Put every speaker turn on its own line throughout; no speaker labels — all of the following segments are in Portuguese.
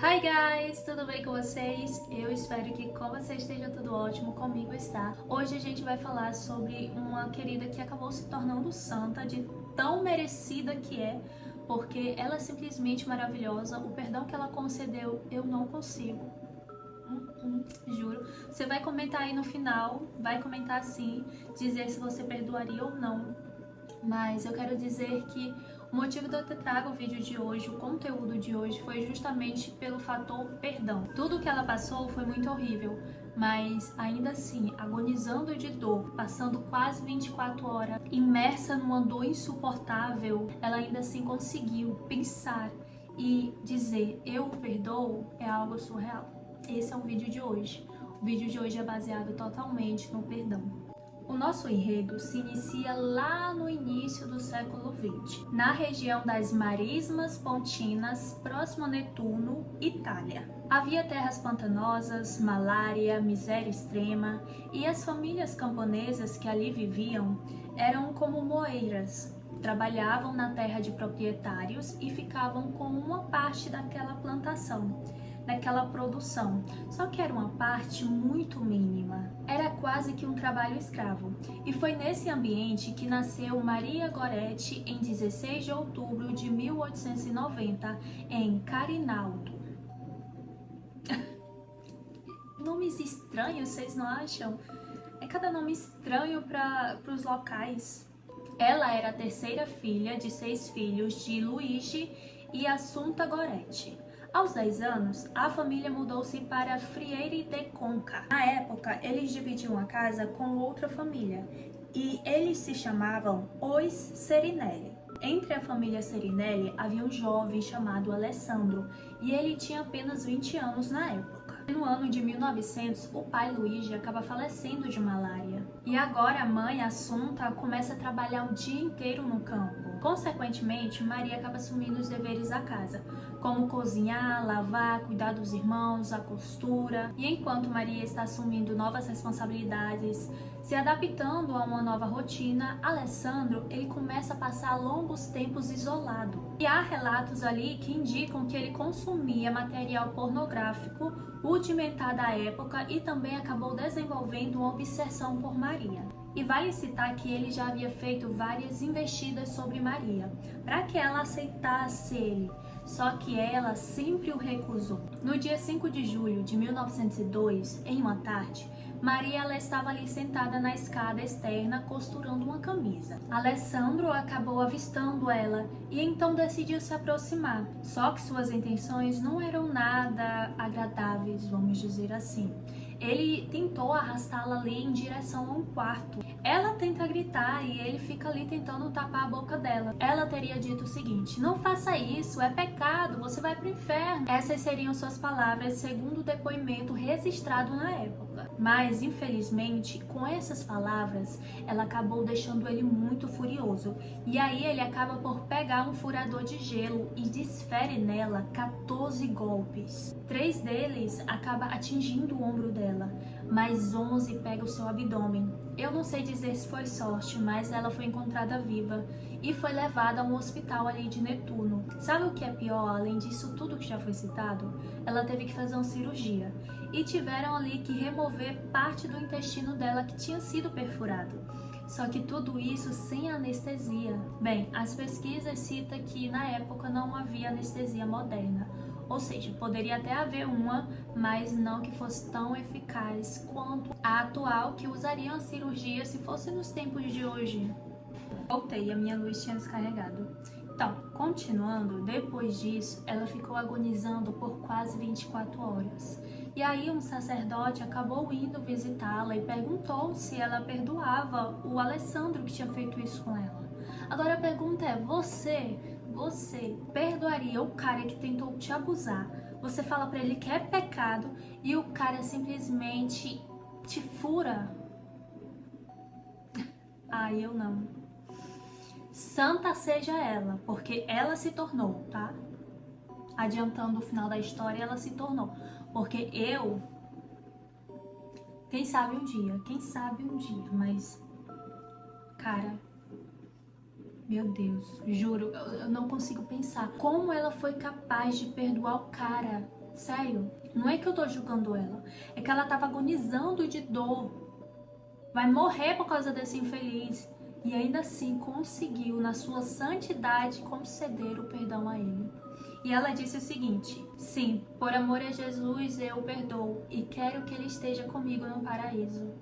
Hi guys, tudo bem com vocês? Eu espero que com vocês esteja tudo ótimo, comigo está. Hoje a gente vai falar sobre uma querida que acabou se tornando santa, de tão merecida que é, porque ela é simplesmente maravilhosa. O perdão que ela concedeu, eu não consigo. Juro. Você vai comentar aí no final, vai comentar assim, dizer se você perdoaria ou não. Mas eu quero dizer que o motivo de eu ter trago o vídeo de hoje, o conteúdo de hoje, foi justamente pelo fator perdão. Tudo que ela passou foi muito horrível, mas ainda assim, agonizando de dor, passando quase 24 horas, imersa numa dor insuportável, ela ainda assim conseguiu pensar e dizer eu perdoo, é algo surreal. Esse é o vídeo de hoje. O vídeo de hoje é baseado totalmente no perdão. O nosso enredo se inicia lá no início do século XX, na região das Marismas Pontinas, próximo a Netuno, Itália. Havia terras pantanosas, malária, miséria extrema, e as famílias camponesas que ali viviam eram como moeiras. Trabalhavam na terra de proprietários e ficavam com uma parte daquela plantação, daquela produção, só que era uma parte muito mínima, era quase que um trabalho escravo. E foi nesse ambiente que nasceu Maria Goretti em 16 de outubro de 1890, em Carinaldo. Nomes estranhos, vocês não acham? É cada nome estranho para os locais. Ela era a terceira filha de 6 filhos de Luigi e Assunta Goretti. Aos 10 anos, a família mudou-se para Frieri de Conca. Na época, eles dividiam a casa com outra família e eles se chamavam os Serinelli. Entre a família Serinelli havia um jovem chamado Alessandro e ele tinha apenas 20 anos na época. No ano de 1900, o pai Luigi acaba falecendo de malária. E agora a mãe, Assunta, começa a trabalhar o dia inteiro no campo. Consequentemente, Maria acaba assumindo os deveres da casa, como cozinhar, lavar, cuidar dos irmãos, a costura. E enquanto Maria está assumindo novas responsabilidades, se adaptando a uma nova rotina, Alessandro ele começa a passar longos tempos isolado. E há relatos ali que indicam que ele consumia material pornográfico rudimentar da época e também acabou desenvolvendo uma obsessão por Maria. E vale citar que ele já havia feito várias investidas sobre Maria, para que ela aceitasse ele, só que ela sempre o recusou. No dia 5 de julho de 1902, em uma tarde, Maria ela estava ali sentada na escada externa costurando uma camisa. Alessandro acabou avistando ela e então decidiu se aproximar, só que suas intenções não eram nada agradáveis, vamos dizer assim. Ele tentou arrastá-la ali em direção a um quarto. Ela tenta gritar e ele fica ali tentando tapar a boca dela. Ela teria dito o seguinte: não faça isso, é pecado, você vai pro inferno. Essas seriam suas palavras segundo o depoimento registrado na época. Mas, infelizmente, com essas palavras, ela acabou deixando ele muito furioso. E aí ele acaba por pegar um furador de gelo e desfere nela 14 golpes. 3 deles acaba atingindo o ombro dela, mas 11 pega o seu abdômen. Eu não sei dizer se foi sorte, mas ela foi encontrada viva e foi levada a um hospital ali de Netuno. Sabe o que é pior? Além disso tudo que já foi citado, ela teve que fazer uma cirurgia e tiveram ali que remover parte do intestino dela que tinha sido perfurado. Só que tudo isso sem anestesia. Bem, as pesquisas citam que na época não havia anestesia moderna. Ou seja, poderia até haver uma, mas não que fosse tão eficaz quanto a atual, que usaria a cirurgia se fosse nos tempos de hoje. Voltei, a minha luz tinha descarregado. Então, continuando, depois disso, ela ficou agonizando por quase 24 horas. E aí um sacerdote acabou indo visitá-la e perguntou se ela perdoava o Alessandro que tinha feito isso com ela. Agora a pergunta é, você perdoaria o cara que tentou te abusar? Você fala pra ele que é pecado e o cara simplesmente te fura? Ah, eu não. Santa seja ela, porque ela se tornou, tá? Adiantando o final da história, ela se tornou. Porque eu, quem sabe um dia, mas, cara, meu Deus, juro, eu não consigo pensar como ela foi capaz de perdoar o cara Sério, não é que eu tô julgando ela, é que ela tava agonizando de dor. Vai morrer por causa desse infeliz. E ainda assim conseguiu, na sua santidade, conceder o perdão a ele. E ela disse o seguinte: sim, por amor a Jesus eu o perdoo e quero que ele esteja comigo no paraíso.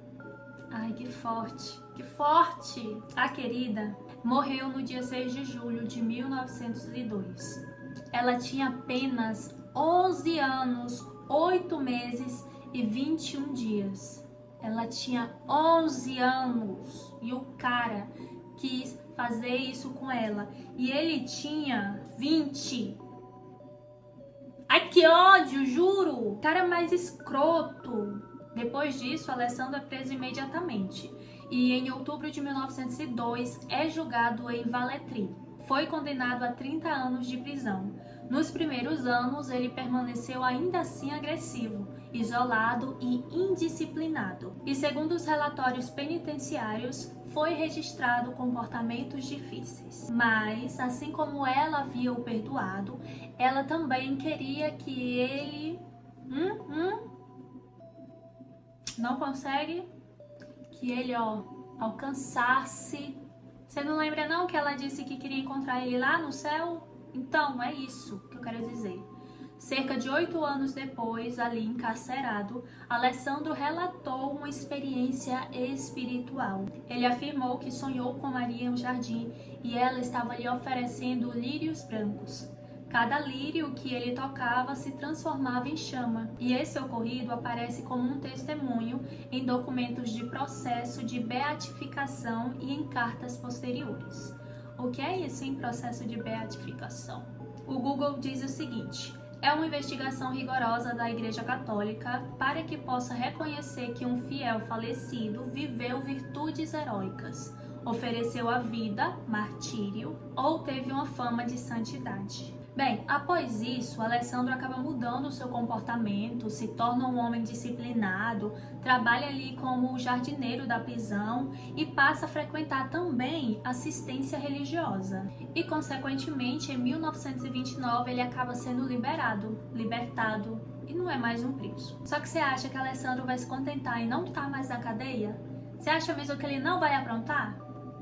Ai, que forte, que forte! A querida morreu no dia 6 de julho de 1902. Ela tinha apenas 11 anos, 8 meses e 21 dias. Ela tinha 11 anos e o cara quis fazer isso com ela. E ele tinha 20. Ai, que ódio, juro! Cara mais escroto. Depois disso, Alessandro é preso imediatamente. E em outubro de 1902 é julgado em Valetri. Foi condenado a 30 anos de prisão. Nos primeiros anos, ele permaneceu ainda assim agressivo, isolado e indisciplinado. E segundo os relatórios penitenciários, foi registrado comportamentos difíceis. Mas, assim como ela havia o perdoado, ela também queria que ele... não consegue? Que ele, alcançasse... Você não lembra não que ela disse que queria encontrar ele lá no céu? Então, é isso que eu quero dizer. Cerca de 8 anos depois, ali encarcerado, Alessandro relatou uma experiência espiritual. Ele afirmou que sonhou com Maria em um jardim e ela estava lhe oferecendo lírios brancos. Cada lírio que ele tocava se transformava em chama, e esse ocorrido aparece como um testemunho em documentos de processo de beatificação e em cartas posteriores. O que é isso em processo de beatificação? O Google diz o seguinte: é uma investigação rigorosa da Igreja Católica para que possa reconhecer que um fiel falecido viveu virtudes heróicas, ofereceu a vida, martírio, ou teve uma fama de santidade. Bem, após isso, Alessandro acaba mudando o seu comportamento, se torna um homem disciplinado, trabalha ali como jardineiro da prisão e passa a frequentar também assistência religiosa. E, consequentemente, em 1929, ele acaba sendo libertado, e não é mais um preso. Só que você acha que Alessandro vai se contentar em não estar mais na cadeia? Você acha mesmo que ele não vai aprontar?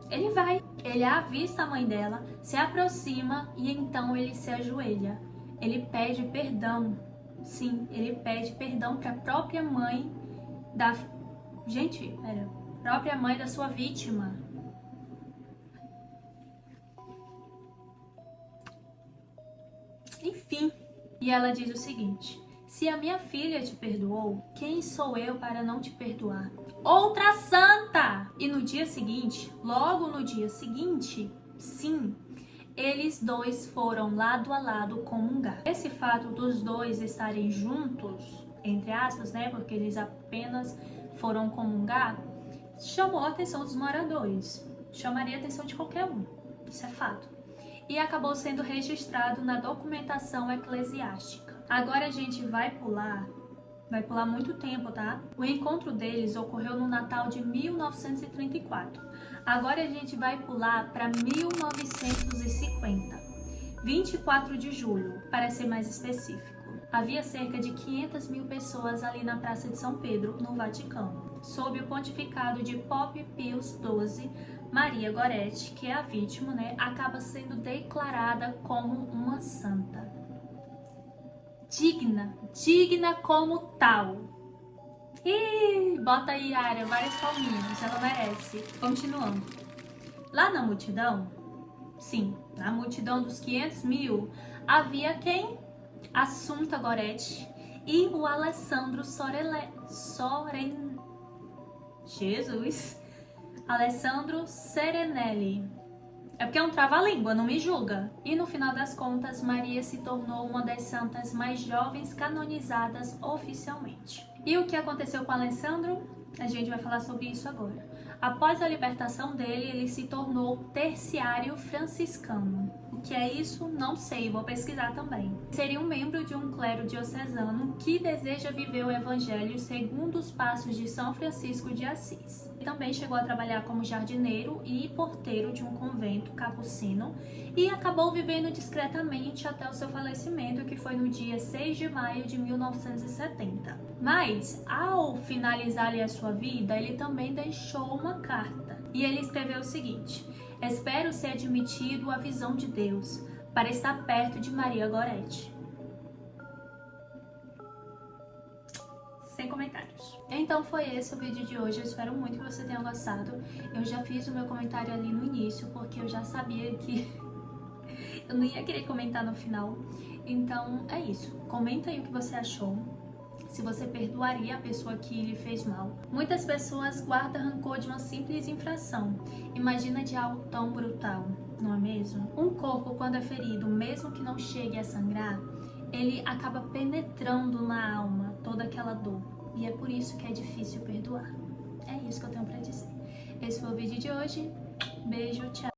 Ele vai. Ele avista a mãe dela, se aproxima e então ele se ajoelha. Ele pede perdão. Sim, ele pede perdão para a própria mãe da... própria mãe da sua vítima. Enfim. E ela diz o seguinte: se a minha filha te perdoou, quem sou eu para não te perdoar? Outra santa! E no dia seguinte, logo no dia seguinte, sim, eles dois foram lado a lado comungar. Esse fato dos dois estarem juntos, entre aspas, né, porque eles apenas foram comungar, chamou a atenção dos moradores. Chamaria a atenção de qualquer um, isso é fato. E acabou sendo registrado na documentação eclesiástica. Agora a gente vai pular muito tempo, tá? O encontro deles ocorreu no Natal de 1934. Agora a gente vai pular para 1950, 24 de julho, para ser mais específico. Havia cerca de 500 mil pessoas ali na Praça de São Pedro, no Vaticano. Sob o pontificado de Pope Pius XII, Maria Goretti, que é a vítima, né, acaba sendo declarada como uma santa. Digna como tal. Ih, bota aí, Área, várias palminhas, ela merece. Continuando. Lá na multidão, sim, na multidão dos 500 mil, havia quem? Assunta Goretti e o Alessandro Alessandro Serenelli. É porque é um trava-língua, não me julga. E no final das contas, Maria se tornou uma das santas mais jovens canonizadas oficialmente. E o que aconteceu com Alessandro? A gente vai falar sobre isso agora. Após a libertação dele, ele se tornou terciário franciscano. O que é isso? Não sei, vou pesquisar também. Seria um membro de um clero diocesano que deseja viver o evangelho segundo os passos de São Francisco de Assis. Também chegou a trabalhar como jardineiro e porteiro de um convento capucino e acabou vivendo discretamente até o seu falecimento, que foi no dia 6 de maio de 1970. Mas, ao finalizar ali a sua vida, ele também deixou uma carta. E ele escreveu o seguinte: espero ser admitido à visão de Deus, para estar perto de Maria Goretti. Sem comentários. Então foi esse o vídeo de hoje, eu espero muito que você tenha gostado. Eu já fiz o meu comentário ali no início, porque eu já sabia que eu não ia querer comentar no final. Então é isso, comenta aí o que você achou. Se você perdoaria a pessoa que lhe fez mal. Muitas pessoas guardam rancor de uma simples infração. Imagina de algo tão brutal, não é mesmo? Um corpo, quando é ferido, mesmo que não chegue a sangrar, ele acaba penetrando na alma toda aquela dor. E é por isso que é difícil perdoar. É isso que eu tenho pra dizer. Esse foi o vídeo de hoje. Beijo, tchau.